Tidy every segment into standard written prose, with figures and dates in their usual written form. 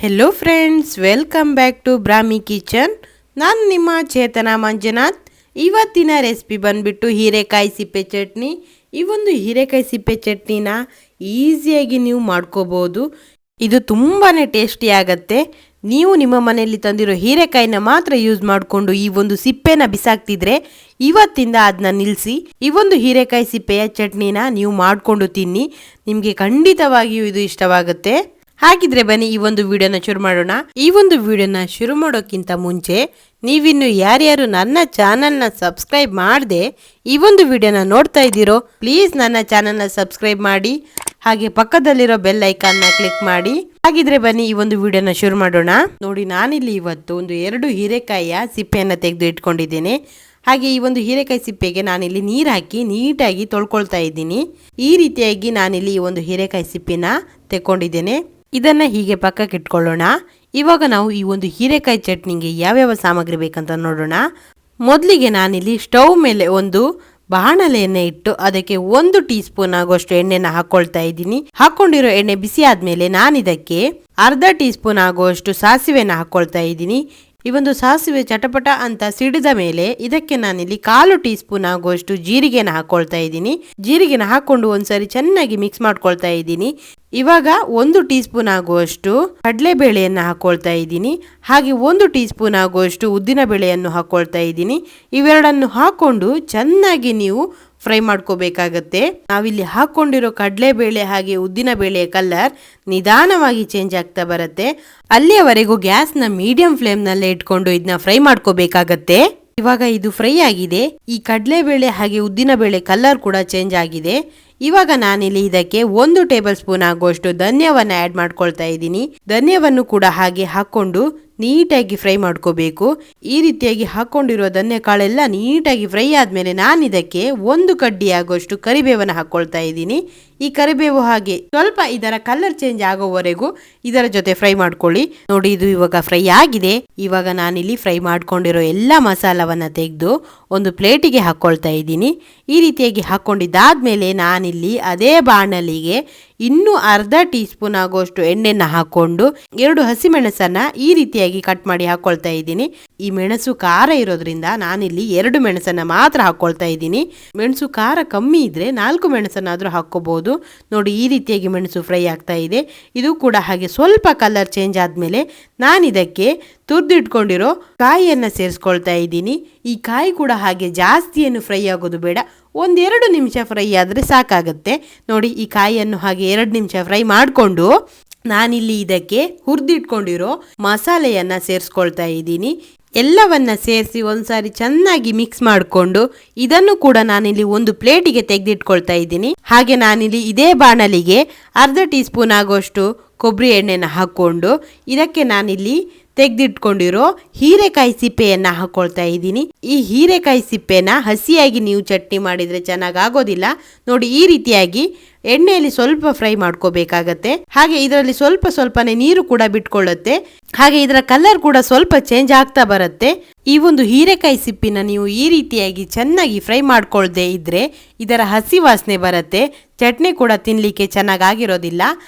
Hello friends, welcome back to Brahmi Kitchen. ನಾನು ನಿಮ್ಮ ಚೇತನ ಮಂಜುನಾಥ್. ಇವತ್ತಿನ ರೆಸಿಪಿ ಬಂದುಬಿಟ್ಟು ಹೀರೆಕಾಯಿ ಸಿಪ್ಪೆ ಚಟ್ನಿ. ಈ ಒಂದು ಹೀರೆಕಾಯಿ ಸಿಪ್ಪೆ ಚಟ್ನಿನ ಈಸಿಯಾಗಿ ನೀವು ಮಾಡ್ಕೋಬೋದು. ಇದು ತುಂಬಾ ಟೇಸ್ಟಿ ಆಗುತ್ತೆ. ನೀವು ನಿಮ್ಮ ಮನೆಯಲ್ಲಿ ತಂದಿರೋ ಹೀರೆಕಾಯಿನ ಮಾತ್ರ ಯೂಸ್ ಮಾಡಿಕೊಂಡು ಈ ಒಂದು ಸಿಪ್ಪೆನ ಬಿಸಾಕ್ತಿದ್ರೆ ಇವತ್ತಿಂದ ಅದನ್ನ ನಿಲ್ಲಿಸಿ ಈ ಒಂದು ಹೀರೆಕಾಯಿ ಸಿಪ್ಪೆಯ ಚಟ್ನಿನ ನೀವು ಮಾಡಿಕೊಂಡು ತಿನ್ನಿ. ನಿಮಗೆ ಖಂಡಿತವಾಗಿಯೂ ಇದು ಇಷ್ಟವಾಗುತ್ತೆ. ಹಾಗಿದ್ರೆ ಬನ್ನಿ ಈ ಒಂದು ವಿಡಿಯೋನ ಶುರು ಮಾಡೋಣ. ಈ ಒಂದು ವಿಡಿಯೋನ ಶುರು ಮಾಡೋಕ್ಕಿಂತ ಮುಂಚೆ ನೀವಿನ್ನು ಯಾರ್ಯಾರು ನನ್ನ ಚಾನಲ್ನ ಸಬ್ಸ್ಕ್ರೈಬ್ ಮಾಡದೆ ಈ ಒಂದು ವಿಡಿಯೋನ ನೋಡ್ತಾ ಇದ್ದೀರೋ ಪ್ಲೀಸ್ ನನ್ನ ಚಾನಲ್ನ ಸಬ್ಸ್ಕ್ರೈಬ್ ಮಾಡಿ, ಹಾಗೆ ಪಕ್ಕದಲ್ಲಿರೋ ಬೆಲ್ ಐಕಾನ್ನ ಕ್ಲಿಕ್ ಮಾಡಿ. ಹಾಗಿದ್ರೆ ಬನ್ನಿ ಈ ಒಂದು ವಿಡಿಯೋನ ಶುರು ಮಾಡೋಣ. ನೋಡಿ, ನಾನಿಲ್ಲಿ ಇವತ್ತು ಒಂದು 2 ಹೀರೆಕಾಯಿಯ ಸಿಪ್ಪೆಯನ್ನು ತೆಗೆದು ಇಟ್ಕೊಂಡಿದ್ದೇನೆ. ಹಾಗೆ ಈ ಒಂದು ಹೀರೆಕಾಯಿ ಸಿಪ್ಪೆಗೆ ನಾನಿಲ್ಲಿ ನೀರು ಹಾಕಿ ನೀಟಾಗಿ ತೊಳ್ಕೊಳ್ತಾ ಇದ್ದೀನಿ. ಈ ರೀತಿಯಾಗಿ ನಾನಿಲ್ಲಿ ಈ ಒಂದು ಹೀರೆಕಾಯಿ ಸಿಪ್ಪೆನ ತೆಕ್ಕೊಂಡಿದ್ದೇನೆ. ಇದನ್ನ ಹೀಗೆ ಪಕ್ಕಕ್ಕೆ ಇಟ್ಕೊಳ್ಳೋಣ. ಇವಾಗ ನಾವು ಈ ಒಂದು ಹೀರೆಕಾಯಿ ಚಟ್ನಿಗೆ ಯಾವ್ಯಾವ ಸಾಮಗ್ರಿ ಬೇಕಂತ ನೋಡೋಣ. ಮೊದಲಿಗೆ ನಾನಿಲ್ಲಿ ಸ್ಟವ್ ಮೇಲೆ ಒಂದು ಬಾಣಲೆಯನ್ನ ಇಟ್ಟು ಅದಕ್ಕೆ 1 ಟೀ ಸ್ಪೂನ್ ಆಗುವಷ್ಟು ಎಣ್ಣೆನ ಹಾಕೊಳ್ತಾ ಇದ್ದೀನಿ. ಹಾಕೊಂಡಿರೋ ಎಣ್ಣೆ ಬಿಸಿ ಆದ್ಮೇಲೆ ನಾನಿದಕ್ಕೆ ಅರ್ಧ ಟೀ ಸ್ಪೂನ್ ಆಗುವಷ್ಟು ಸಾಸಿವೆನ ಹಾಕೊಳ್ತಾ ಇದ್ದೀನಿ. ಈ ಒಂದು ಸಾಸಿವೆ ಚಟಪಟ ಅಂತ ಸಿಡಿದ ಮೇಲೆ ಇದಕ್ಕೆ ನಾನಿಲ್ಲಿ 1/4 ಟೀ ಸ್ಪೂನ್ ಆಗುವಷ್ಟು ಜೀರಿಗೆನ ಹಾಕೊಳ್ತಾ ಇದ್ದೀನಿ. ಜೀರಿಗೆನ ಹಾಕೊಂಡು ಒಂದ್ಸರಿ ಚೆನ್ನಾಗಿ ಮಿಕ್ಸ್ ಮಾಡ್ಕೊಳ್ತಾ ಇದ್ದೀನಿ. ಇವಾಗ 1 ಟೀ ಸ್ಪೂನ್ ಆಗುವಷ್ಟು ಕಡಲೆಬೇಳೆಯನ್ನು ಹಾಕೊಳ್ತಾ ಇದ್ದೀನಿ. ಹಾಗೆ 1 ಟೀ ಸ್ಪೂನ್ ಆಗುವಷ್ಟು ಉದ್ದಿನ ಬೇಳೆಯನ್ನು ಹಾಕೊಳ್ತಾ ಇದ್ದೀನಿ. ಇವೆರಡನ್ನು ಹಾಕೊಂಡು ಚೆನ್ನಾಗಿ ನೀವು ಫ್ರೈ ಮಾಡ್ಕೋಬೇಕಾಗತ್ತೆ. ನಾವಿಲ್ಲಿ ಹಾಕೊಂಡಿರೋ ಕಡಲೆಬೇಳೆ ಹಾಗೆ ಉದ್ದಿನ ಬೇಳೆಯ ಕಲರ್ ನಿಧಾನವಾಗಿ ಚೇಂಜ್ ಆಗ್ತಾ ಬರುತ್ತೆ. ಅಲ್ಲಿಯವರೆಗೂ ಗ್ಯಾಸ್ನ ಮೀಡಿಯಂ ಫ್ಲೇಮ್ನಲ್ಲೇ ಇಟ್ಕೊಂಡು ಇದನ್ನ ಫ್ರೈ ಮಾಡ್ಕೋಬೇಕಾಗತ್ತೆ. ಇವಾಗ ಇದು ಫ್ರೈ ಆಗಿದೆ. ಈ ಕಡಲೆಬೇಳೆ ಹಾಗೆ ಉದ್ದಿನ ಬೇಳೆ ಕಲರ್ ಕೂಡ ಚೇಂಜ್ ಆಗಿದೆ. ಇವಾಗ ನಾನಿಲ್ಲಿ ಇದಕ್ಕೆ 1 ಟೇಬಲ್ ಸ್ಪೂನ್ ಆಗುವಷ್ಟು ಧನ್ಯವನ್ನು ಆ್ಯಡ್ ಮಾಡ್ಕೊಳ್ತಾ ಇದ್ದೀನಿ. ಧನ್ಯವನ್ನು ಕೂಡ ಹಾಗೆ ಹಾಕೊಂಡು ನೀಟಾಗಿ ಫ್ರೈ ಮಾಡ್ಕೋಬೇಕು. ಈ ರೀತಿಯಾಗಿ ಹಾಕೊಂಡಿರೋ ಧನ್ಯ ಕಾಳೆಲ್ಲ ನೀಟಾಗಿ ಫ್ರೈ ಆದ್ಮೇಲೆ ನಾನು ಇದಕ್ಕೆ 1 ಕಡ್ಡಿ ಆಗುವಷ್ಟು ಕರಿಬೇವನ್ನು ಹಾಕೊಳ್ತಾ ಇದ್ದೀನಿ. ಈ ಕರಿಬೇವು ಹಾಗೆ ಸ್ವಲ್ಪ ಇದರ ಕಲರ್ ಚೇಂಜ್ ಆಗೋವರೆಗೂ ಇದರ ಜೊತೆ ಫ್ರೈ ಮಾಡ್ಕೊಳ್ಳಿ. ನೋಡಿ, ಇದು ಇವಾಗ ಫ್ರೈ ಆಗಿದೆ. ಇವಾಗ ನಾನಿಲ್ಲಿ ಫ್ರೈ ಮಾಡ್ಕೊಂಡಿರೋ ಎಲ್ಲ ಮಸಾಲವನ್ನ ತೆಗೆದು ಒಂದು ಪ್ಲೇಟಿಗೆ ಹಾಕೊಳ್ತಾ ಇದ್ದೀನಿ. ಈ ರೀತಿಯಾಗಿ ಹಾಕೊಂಡಿದ್ದಾದ್ಮೇಲೆ ನಾನಿಲ್ಲಿ ಅದೇ ಬಾಣಲಿಗೆ ಇನ್ನೂ ಅರ್ಧ ಟೀ ಸ್ಪೂನ್ ಆಗುವಷ್ಟು ಎಣ್ಣೆನ ಹಾಕೊಂಡು 2 ಹಸಿಮೆಣಸನ್ನ ಈ ರೀತಿಯಾಗಿ ಕಟ್ ಮಾಡಿ ಹಾಕೊಳ್ತಾ ಇದ್ದೀನಿ. ಈ ಮೆಣಸು ಖಾರ ಇರೋದ್ರಿಂದ ನಾನಿಲ್ಲಿ 2 ಮೆಣಸನ್ನ ಮಾತ್ರ ಹಾಕೊಳ್ತಾ ಇದ್ದೀನಿ. ಮೆಣಸು ಖಾರ ಕಮ್ಮಿ ಇದ್ರೆ 4 ಮೆಣಸನ್ನಾದ್ರೂ ಹಾಕೋಬಹುದು. ನೋಡಿ, ಈ ರೀತಿಯಾಗಿ ಮೆಣಸು ಫ್ರೈ ಆಗ್ತಾ ಇದೆ. ಇದು ಕೂಡ ಹಾಗೆ ಸ್ವಲ್ಪ ಕಲರ್ ಚೇಂಜ್ ಆದ್ಮೇಲೆ ನಾನಿದಕ್ಕೆ ತುರ್ದಿಟ್ಕೊಂಡಿರೋ ಕಾಯಿಯನ್ನ ಸೇರಿಸ್ಕೊಳ್ತಾ ಇದ್ದೀನಿ. ಈ ಕಾಯಿ ಕೂಡ ಹಾಗೆ ಜಾಸ್ತಿ ಏನು ಫ್ರೈ ಆಗೋದು ಬೇಡ, 1-2 ನಿಮಿಷ ಫ್ರೈ ಆದರೆ ಸಾಕಾಗುತ್ತೆ. ನೋಡಿ, ಈ ಕಾಯಿಯನ್ನು ಹಾಗೆ 2 ನಿಮಿಷ ಫ್ರೈ ಮಾಡಿಕೊಂಡು ನಾನಿಲ್ಲಿ ಇದಕ್ಕೆ ಹುರಿದಿಟ್ಕೊಂಡಿರೋ ಮಸಾಲೆಯನ್ನ ಸೇರಿಸ್ಕೊಳ್ತಾ ಇದ್ದೀನಿ. ಎಲ್ಲವನ್ನ ಸೇರಿಸಿ ಒಂದ್ಸಾರಿ ಚೆನ್ನಾಗಿ ಮಿಕ್ಸ್ ಮಾಡಿಕೊಂಡು ಇದನ್ನು ಕೂಡ ನಾನಿಲ್ಲಿ ಒಂದು ಪ್ಲೇಟಿಗೆ ತೆಗೆದಿಟ್ಕೊಳ್ತಾ ಇದ್ದೀನಿ. ಹಾಗೆ ನಾನಿಲ್ಲಿ ಇದೇ ಬಾಣಲಿಗೆ ಅರ್ಧ ಟೀ ಸ್ಪೂನ್ ಆಗುವಷ್ಟು ಕೊಬ್ಬರಿ ಎಣ್ಣೆನ ಹಾಕೊಂಡು ಇದಕ್ಕೆ ನಾನಿಲ್ಲಿ ತೆಗೆದಿಟ್ಕೊಂಡಿರೋ ಹೀರೆಕಾಯಿ ಸಿಪ್ಪೆಯನ್ನ ಹಾಕೊಳ್ತಾ ಇದ್ದೀನಿ. ಈ ಹೀರೆಕಾಯಿ ಸಿಪ್ಪೆನ ಹಸಿಯಾಗಿ ನೀವು ಚಟ್ನಿ ಮಾಡಿದ್ರೆ ಚೆನ್ನಾಗಾಗೋದಿಲ್ಲ. ನೋಡಿ, ಈ ರೀತಿಯಾಗಿ ಎಣ್ಣೆಯಲ್ಲಿ ಸ್ವಲ್ಪ ಫ್ರೈ ಮಾಡ್ಕೋಬೇಕಾಗತ್ತೆ. ಹಾಗೆ ಇದರಲ್ಲಿ ಸ್ವಲ್ಪ ಸ್ವಲ್ಪನೇ ನೀರು ಕೂಡ ಬಿಟ್ಕೊಳ್ಳುತ್ತೆ. ಹಾಗೆ ಇದರ ಕಲರ್ ಕೂಡ ಸ್ವಲ್ಪ ಚೇಂಜ್ ಆಗ್ತಾ ಬರುತ್ತೆ. ಈ ಒಂದು ಹೀರೆಕಾಯಿ ಸಿಪ್ಪಿನ ನೀವು ಈ ರೀತಿಯಾಗಿ ಚೆನ್ನಾಗಿ ಫ್ರೈ ಮಾಡ್ಕೊಳ್ದೆ ಇದ್ರೆ ಇದರ ಹಸಿ ವಾಸನೆ ಬರುತ್ತೆ. ಚಟ್ನಿ ಕೂಡ ತಿನ್ಲಿಕ್ಕೆ ಚೆನ್ನಾಗಿರೋದಿಲ್ಲ.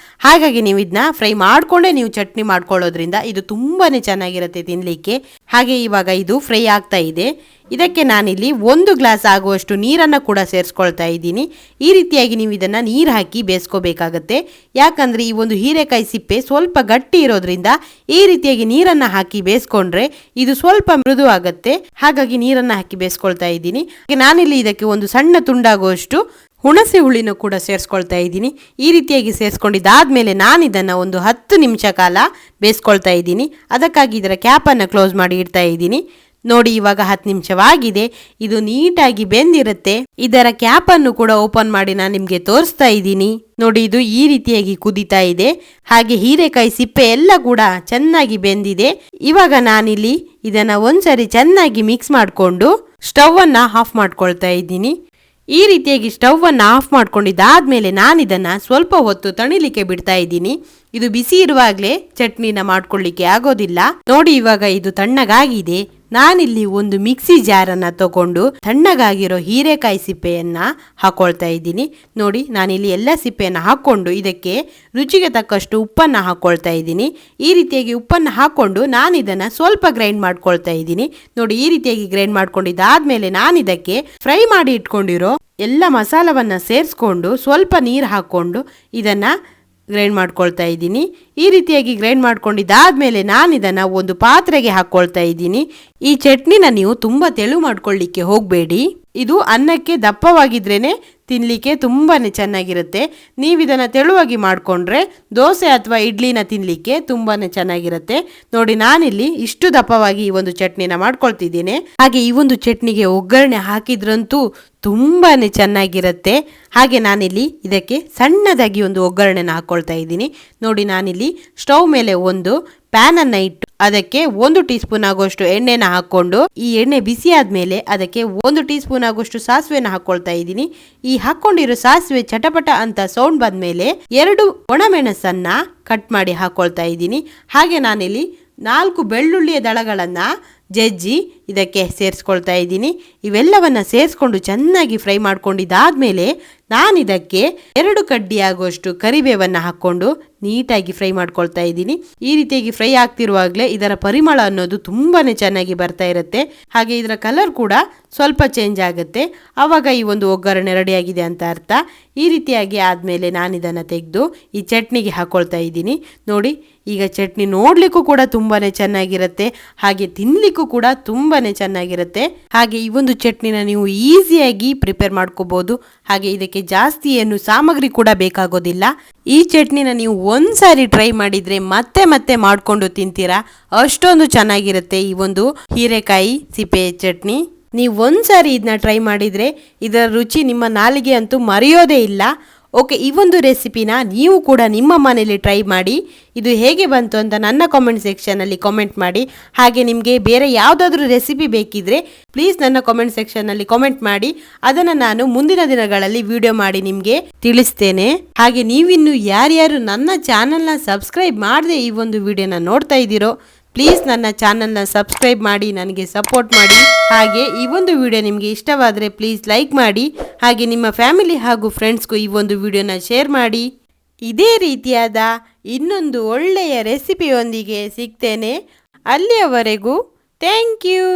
ಹಾಗಾಗಿ ನೀವು ಇದನ್ನ ಫ್ರೈ ಮಾಡ್ಕೊಂಡೇ ನೀವು ಚಟ್ನಿ ಮಾಡ್ಕೊಳ್ಳೋದ್ರಿಂದ ಇದು ತುಂಬಾನೇ ಚೆನ್ನಾಗಿರುತ್ತೆ ತಿನ್ಲಿಕ್ಕೆ. ಹಾಗೆ ಇವಾಗ ಇದು ಫ್ರೈ ಆಗ್ತಾ ಇದೆ. ಇದಕ್ಕೆ ನಾನಿಲ್ಲಿ 1 ಗ್ಲಾಸ್ ಆಗುವಷ್ಟು ನೀರನ್ನು ಕೂಡ ಸೇರಿಸ್ಕೊಳ್ತಾ ಇದ್ದೀನಿ. ಈ ರೀತಿಯಾಗಿ ನೀವು ಇದನ್ನು ನೀರು ಹಾಕಿ ಬೇಯಿಸ್ಕೋಬೇಕಾಗತ್ತೆ. ಯಾಕಂದರೆ ಈ ಒಂದು ಹೀರೆಕಾಯಿ ಸಿಪ್ಪೆ ಸ್ವಲ್ಪ ಗಟ್ಟಿ ಇರೋದ್ರಿಂದ ಈ ರೀತಿಯಾಗಿ ನೀರನ್ನು ಹಾಕಿ ಬೇಯಿಸ್ಕೊಂಡ್ರೆ ಇದು ಸ್ವಲ್ಪ ಮೃದು ಆಗುತ್ತೆ. ಹಾಗಾಗಿ ನೀರನ್ನು ಹಾಕಿ ಬೇಯಿಸ್ಕೊಳ್ತಾ ಇದ್ದೀನಿ. ನಾನಿಲ್ಲಿ ಇದಕ್ಕೆ ಒಂದು ಸಣ್ಣ ತುಂಡಾಗುವಷ್ಟು ಹುಣಸೆ ಹುಳಿನೂ ಕೂಡ ಸೇರಿಸ್ಕೊಳ್ತಾ ಇದ್ದೀನಿ. ಈ ರೀತಿಯಾಗಿ ಸೇರಿಸ್ಕೊಂಡಿದ್ದಾದ್ಮೇಲೆ ನಾನು ಇದನ್ನು ಒಂದು 10 ನಿಮಿಷ ಕಾಲ ಬೇಯಿಸ್ಕೊಳ್ತಾ ಇದ್ದೀನಿ. ಅದಕ್ಕಾಗಿ ಇದರ ಕ್ಯಾಪನ್ನು ಕ್ಲೋಸ್ ಮಾಡಿ ಇಡ್ತಾ ಇದ್ದೀನಿ. ನೋಡಿ, ಇವಾಗ 10 ನಿಮಿಷವಾಗಿದೆ. ಇದು ನೀಟಾಗಿ ಬೆಂದಿರುತ್ತೆ. ಇದರ ಕ್ಯಾಪನ್ನು ಕೂಡ ಓಪನ್ ಮಾಡಿ ನಾನು ನಿಮಗೆ ತೋರಿಸ್ತಾ ಇದ್ದೀನಿ. ನೋಡಿ, ಇದು ಈ ರೀತಿಯಾಗಿ ಕುದೀತಾ ಇದೆ. ಹಾಗೆ ಹೀರೆಕಾಯಿ ಸಿಪ್ಪೆ ಎಲ್ಲ ಕೂಡ ಚೆನ್ನಾಗಿ ಬೆಂದಿದೆ. ಇವಾಗ ನಾನಿಲ್ಲಿ ಇದನ್ನ ಒಂದ್ಸರಿ ಚೆನ್ನಾಗಿ ಮಿಕ್ಸ್ ಮಾಡಿಕೊಂಡು ಸ್ಟವ್ ಅನ್ನ ಆಫ್ ಮಾಡ್ಕೊಳ್ತಾ ಇದ್ದೀನಿ. ಈ ರೀತಿಯಾಗಿ ಸ್ಟವ್ ಅನ್ನು ಆಫ್ ಮಾಡ್ಕೊಂಡಿದ್ದಾದ್ಮೇಲೆ ನಾನು ಇದನ್ನ ಸ್ವಲ್ಪ ಹೊತ್ತು ತಣಿಲಿಕ್ಕೆ ಬಿಡ್ತಾ ಇದ್ದೀನಿ. ಇದು ಬಿಸಿ ಇರುವಾಗಲೇ ಚಟ್ನಿನ ಮಾಡ್ಕೊಳ್ಳಿಕ್ಕೆ ಆಗೋದಿಲ್ಲ. ನೋಡಿ, ಇವಾಗ ಇದು ತಣ್ಣಗಾಗಿದೆ. ನಾನಿಲ್ಲಿ ಒಂದು ಮಿಕ್ಸಿ ಜಾರನ್ನು ತಗೊಂಡು ತಣ್ಣಗಾಗಿರೋ ಹೀರೆಕಾಯಿ ಸಿಪ್ಪೆಯನ್ನು ಹಾಕೊಳ್ತಾ ಇದ್ದೀನಿ. ನೋಡಿ, ನಾನಿಲ್ಲಿ ಎಲ್ಲ ಸಿಪ್ಪೆಯನ್ನು ಹಾಕ್ಕೊಂಡು ಇದಕ್ಕೆ ರುಚಿಗೆ ತಕ್ಕಷ್ಟು ಉಪ್ಪನ್ನು ಹಾಕ್ಕೊಳ್ತಾ ಇದ್ದೀನಿ. ಈ ರೀತಿಯಾಗಿ ಉಪ್ಪನ್ನು ಹಾಕ್ಕೊಂಡು ನಾನು ಇದನ್ನು ಸ್ವಲ್ಪ ಗ್ರೈಂಡ್ ಮಾಡ್ಕೊಳ್ತಾ ಇದ್ದೀನಿ. ನೋಡಿ, ಈ ರೀತಿಯಾಗಿ ಗ್ರೈಂಡ್ ಮಾಡ್ಕೊಂಡಿದ್ದಾದ್ಮೇಲೆ ನಾನು ಇದಕ್ಕೆ ಫ್ರೈ ಮಾಡಿ ಇಟ್ಕೊಂಡಿರೋ ಎಲ್ಲ ಮಸಾಲವನ್ನು ಸೇರಿಸ್ಕೊಂಡು ಸ್ವಲ್ಪ ನೀರು ಹಾಕ್ಕೊಂಡು ಇದನ್ನು ಗ್ರೈಂಡ್ ಮಾಡ್ಕೊಳ್ತಾ ಇದ್ದೀನಿ. ಈ ರೀತಿಯಾಗಿ ಗ್ರೈಂಡ್ ಮಾಡ್ಕೊಂಡಿದ್ದಾದ್ಮೇಲೆ ನಾನು ಇದನ್ನು ಒಂದು ಪಾತ್ರೆಗೆ ಹಾಕ್ಕೊಳ್ತಾ ಇದ್ದೀನಿ. ಈ ಚಟ್ನಿನ ನೀವು ತುಂಬ ತೆಳು ಮಾಡ್ಕೊಳ್ಳಿಕ್ಕೆ ಹೋಗಬೇಡಿ. ಇದು ಅನ್ನಕ್ಕೆ ದಪ್ಪವಾಗಿದ್ರೇ ತಿನ್ನಲಿಕ್ಕೆ ತುಂಬಾ ಚೆನ್ನಾಗಿರುತ್ತೆ. ನೀವು ಇದನ್ನು ತೆಳುವಾಗಿ ಮಾಡಿಕೊಂಡ್ರೆ ದೋಸೆ ಅಥವಾ ಇಡ್ಲಿನ ತಿನ್ನಲಿಕ್ಕೆ ತುಂಬಾ ಚೆನ್ನಾಗಿರುತ್ತೆ. ನೋಡಿ, ನಾನಿಲ್ಲಿ ಇಷ್ಟು ದಪ್ಪವಾಗಿ ಈ ಒಂದು ಚಟ್ನಿನ ಮಾಡ್ಕೊಳ್ತಿದ್ದೀನಿ. ಹಾಗೆ ಈ ಒಂದು ಚಟ್ನಿಗೆ ಒಗ್ಗರಣೆ ಹಾಕಿದ್ರಂತೂ ತುಂಬಾ ಚೆನ್ನಾಗಿರುತ್ತೆ. ಹಾಗೆ ನಾನಿಲ್ಲಿ ಇದಕ್ಕೆ ಸಣ್ಣದಾಗಿ ಒಂದು ಒಗ್ಗರಣೆನ ಹಾಕ್ಕೊಳ್ತಾ ಇದ್ದೀನಿ. ನೋಡಿ, ನಾನಿಲ್ಲಿ ಸ್ಟವ್ ಮೇಲೆ ಒಂದು ಪ್ಯಾನ್ ಅನ್ನ ಇಟ್ಟು ಅದಕ್ಕೆ 1 ಟೀ ಸ್ಪೂನ್ ಆಗುವಷ್ಟು ಎಣ್ಣೆನ ಹಾಕೊಂಡು ಈ ಎಣ್ಣೆ ಬಿಸಿ ಆದ್ಮೇಲೆ ಅದಕ್ಕೆ 1 ಟೀ ಸ್ಪೂನ್ ಆಗುವಷ್ಟು ಸಾಸಿವೆನ ಹಾಕೊಳ್ತಾ ಇದ್ದೀನಿ. ಈ ಹಾಕೊಂಡಿರೋ ಸಾಸಿವೆ ಚಟಪಟ ಅಂತ ಸೌಂಡ್ ಬಂದ್ಮೇಲೆ 2 ಒಣಮೆಣಸನ್ನ ಕಟ್ ಮಾಡಿ ಹಾಕೊಳ್ತಾ ಇದ್ದೀನಿ. ಹಾಗೆ ನಾನಿಲ್ಲಿ 4 ಬೆಳ್ಳುಳ್ಳಿಯ ದಳಗಳನ್ನ ಜಜ್ಜಿ ಇದಕ್ಕೆ ಸೇರಿಸ್ಕೊಳ್ತಾ ಇದ್ದೀನಿ. ಇವೆಲ್ಲವನ್ನ ಸೇರಿಸ್ಕೊಂಡು ಚೆನ್ನಾಗಿ ಫ್ರೈ ಮಾಡ್ಕೊಂಡಿದ್ದಾದ್ಮೇಲೆ ನಾನಿದಕ್ಕೆ 2 ಕಡ್ಡಿ ಆಗುವಷ್ಟು ಕರಿಬೇವನ್ನು ಹಾಕ್ಕೊಂಡು ನೀಟಾಗಿ ಫ್ರೈ ಮಾಡ್ಕೊಳ್ತಾ ಇದ್ದೀನಿ. ಈ ರೀತಿಯಾಗಿ ಫ್ರೈ ಆಗ್ತಿರುವಾಗಲೇ ಇದರ ಪರಿಮಳ ಅನ್ನೋದು ತುಂಬಾನೇ ಚೆನ್ನಾಗಿ ಬರ್ತಾ ಇರುತ್ತೆ. ಹಾಗೆ ಇದರ ಕಲರ್ ಕೂಡ ಸ್ವಲ್ಪ ಚೇಂಜ್ ಆಗುತ್ತೆ. ಆವಾಗ ಈ ಒಂದು ಒಗ್ಗರಣೆ ರೆಡಿಯಾಗಿದೆ ಅಂತ ಅರ್ಥ. ಈ ರೀತಿಯಾಗಿ ಆದಮೇಲೆ ನಾನು ಇದನ್ನು ತೆಗೆದು ಈ ಚಟ್ನಿಗೆ ಹಾಕ್ಕೊಳ್ತಾ ಇದ್ದೀನಿ. ನೋಡಿ, ಈಗ ಚಟ್ನಿ ನೋಡಲಿಕ್ಕೂ ಕೂಡ ತುಂಬಾನೇ ಚೆನ್ನಾಗಿರುತ್ತೆ, ಹಾಗೆ ತಿನ್ನಲಿಕ್ಕೂ ಕೂಡ ತುಂಬಾನೇ ಚೆನ್ನಾಗಿರುತ್ತೆ. ಹಾಗೆ ಈ ಒಂದು ಚಟ್ನಿನ ನೀವು ಈಸಿಯಾಗಿ ಪ್ರಿಪೇರ್ ಮಾಡ್ಕೋಬಹುದು. ಹಾಗೆ ಇದಕ್ಕೆ ಜಾಸ್ತಿ ಏನು ಸಾಮಗ್ರಿ ಕೂಡ ಬೇಕಾಗೋದಿಲ್ಲ. ಈ ಚಟ್ನಿನ ನೀವು ಒಂದ್ಸಾರಿ ಟ್ರೈ ಮಾಡಿದ್ರೆ ಮತ್ತೆ ಮತ್ತೆ ಮಾಡ್ಕೊಂಡು ತಿಂತೀರಾ, ಅಷ್ಟೊಂದು ಚೆನ್ನಾಗಿರುತ್ತೆ ಈ ಒಂದು ಹೀರೆಕಾಯಿ ಸಿಪ್ಪೆ ಚಟ್ನಿ. ನೀವು ಒಂದ್ಸಾರಿ ಇದನ್ನ ಟ್ರೈ ಮಾಡಿದ್ರೆ ಇದರ ರುಚಿ ನಿಮ್ಮ ನಾಲಿಗೆ ಅಂತೂ ಮರೆಯೋದೇ ಇಲ್ಲ. ಓಕೆ, ಈ ಒಂದು ರೆಸಿಪಿನ ನೀವು ಕೂಡ ನಿಮ್ಮ ಮನೇಲಿ ಟ್ರೈ ಮಾಡಿ. ಇದು ಹೇಗೆ ಬಂತು ಅಂತ ನನ್ನ ಕಾಮೆಂಟ್ ಸೆಕ್ಷನಲ್ಲಿ ಕಾಮೆಂಟ್ ಮಾಡಿ. ಹಾಗೆ ನಿಮಗೆ ಬೇರೆ ಯಾವುದಾದ್ರೂ ರೆಸಿಪಿ ಬೇಕಿದ್ರೆ ಪ್ಲೀಸ್ ನನ್ನ ಕಾಮೆಂಟ್ ಸೆಕ್ಷನಲ್ಲಿ ಕಾಮೆಂಟ್ ಮಾಡಿ. ಅದನ್ನು ನಾನು ಮುಂದಿನ ದಿನಗಳಲ್ಲಿ ವಿಡಿಯೋ ಮಾಡಿ ನಿಮಗೆ ತಿಳಿಸ್ತೇನೆ. ಹಾಗೆ ನೀವಿನ್ನು ಯಾರ್ಯಾರು ನನ್ನ ಚಾನಲ್ನ ಸಬ್ಸ್ಕ್ರೈಬ್ ಮಾಡದೆ ಈ ಒಂದು ವಿಡಿಯೋನ ನೋಡ್ತಾ ಇದ್ದೀರೋ ಪ್ಲೀಸ್ ನನ್ನ ಚಾನಲ್ನ ಸಬ್ಸ್ಕ್ರೈಬ್ ಮಾಡಿ, ನನಗೆ ಸಪೋರ್ಟ್ ಮಾಡಿ. ಹಾಗೆ ಈ ಒಂದು ವಿಡಿಯೋ ನಿಮಗೆ ಇಷ್ಟವಾದರೆ ಪ್ಲೀಸ್ ಲೈಕ್ ಮಾಡಿ. ಹಾಗೆ ನಿಮ್ಮ ಫ್ಯಾಮಿಲಿ ಹಾಗೂ ಫ್ರೆಂಡ್ಸ್ಗೂ ಈ ಒಂದು ವಿಡಿಯೋನ ಶೇರ್ ಮಾಡಿ. ಇದೇ ರೀತಿಯಾದ ಇನ್ನೊಂದು ಒಳ್ಳೆಯ ರೆಸಿಪಿಯೊಂದಿಗೆ ಸಿಗ್ತೇನೆ. ಅಲ್ಲಿಯವರೆಗೂ ಥ್ಯಾಂಕ್ ಯು.